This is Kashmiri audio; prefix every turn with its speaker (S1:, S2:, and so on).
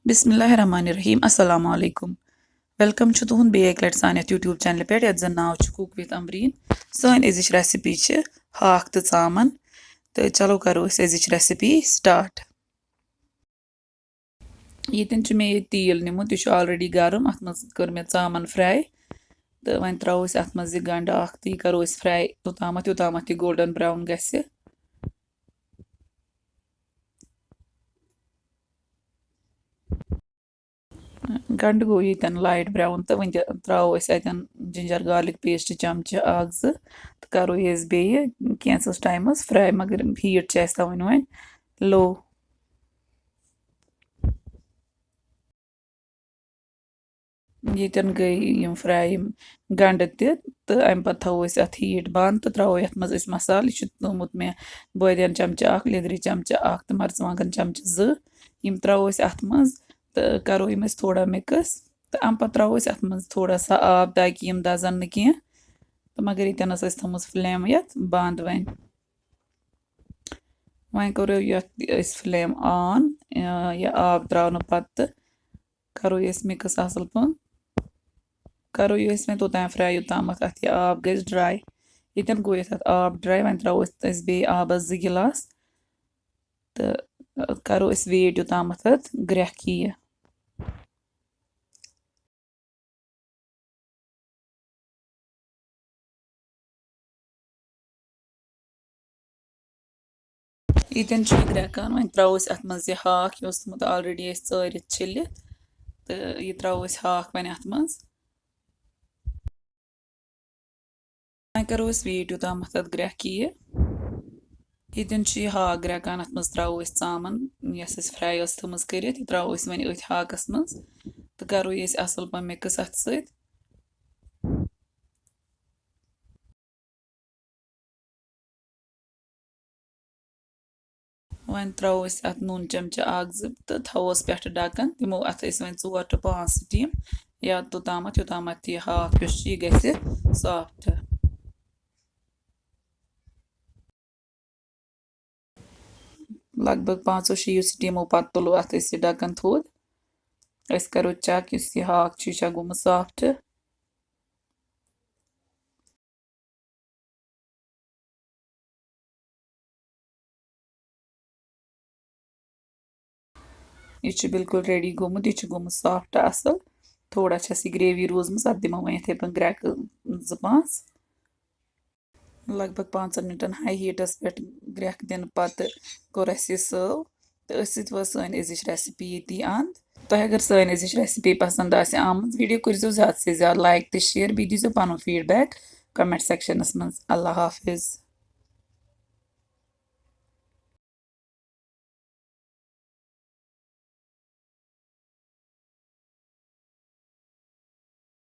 S1: बिस्मिल्लाहिर्रहमानिर्रहीम अस्सलाम वालेकुम वेलकम छु तुहुंद बे एक लट सान यूट्यूब चैनल पे यत जन नाव छु कुक विद अमरीन सन अजिच रेसिपी छ हाक तो चामन तो चलो करो अजिच रेसिपी स्टार्ट यतन छु मे तेल निमुत यह ऑलरेडी गरम अत मज कर मे चामन फ्राई तो वन त्रो अत मज गंड अख तो करो फ्राई तोतामत योतामत यह गोल्डन ब्राउन गसे गंड गो यन लाइट ब्राउन तो वन त्रो अतन जिंजर गार्लिक पेस्ट चमच अख तो करो बे कैंसस टाइमस फ्राई मगर हीट तवन वन लो यन गई फ्राई गंड तो अम पे थो अत हीट बंद तो त्रो ये मज मसाल यह थोमुत मे बदियन चमच अख लिदरि चमच अख तो मरचवांगन चमच यम त्रो अत मज तो करो यम थोड़ा मिक्स तो अम पे त्रो अत मज थोड़ा सा आब ताकि यम दजन न कह तो मगर यन थम फ्लेम ये बंद वन करो ये फ्लेम ऑन यह आब त्रा पत्त करो मिक्स असल पन करो मे तोतान फ्राई योताम अत यह आब गस ड्राई यतन गो आब ड्राई वन त्रो बे आबस 2 गिलास तो करो वेट योताम ग्रेख यह यतन ग्रेकान वन त्रो अत मज यह हाक यह थोमुत ऑलरेडी चरित छिलित तो यह त्रो हाक वन अत मज वन करो वेट योताम ग्रेख यह यतन हाक ग्रेकान अत मज त्रो चामन यस फ्राई थम कर त्रो वन अथ हाकस मज तो करो असल पन मिक्स अत सत वन त्रो अत नून चमच अख तो थोस पे ढकन दिमो अत वन 4 to 5 स्टीम या तोतामत योतामत यह हाक यह गि सॉफ्ट लगभग 5-6 स्टीमो पत तुलो अत ढकन थोद करो चेक यह हाक गोमुत सॉफ्ट यह बिल्कुल रेडी गोमुत यह गोमुत सॉफ्ट असल थोड़ा छस यह ग्रेवी रोजम अत दिमो वन इथे पन ग्रेक 2-5 लगभग 5 मिनटन हाई हीटस पे ग्रेख दिन पत कोर सर्व तो सन अजिच रेसिपी ये अंद तो अगर सन अजिच रेसिपी पसंद आम वीडियो कर ज़्यादा से ज़्यादा लाइक तो शेयर भी दीजो पन फीडबैक कमेंट सेक्शनस मज अल्लाह हाफिज़।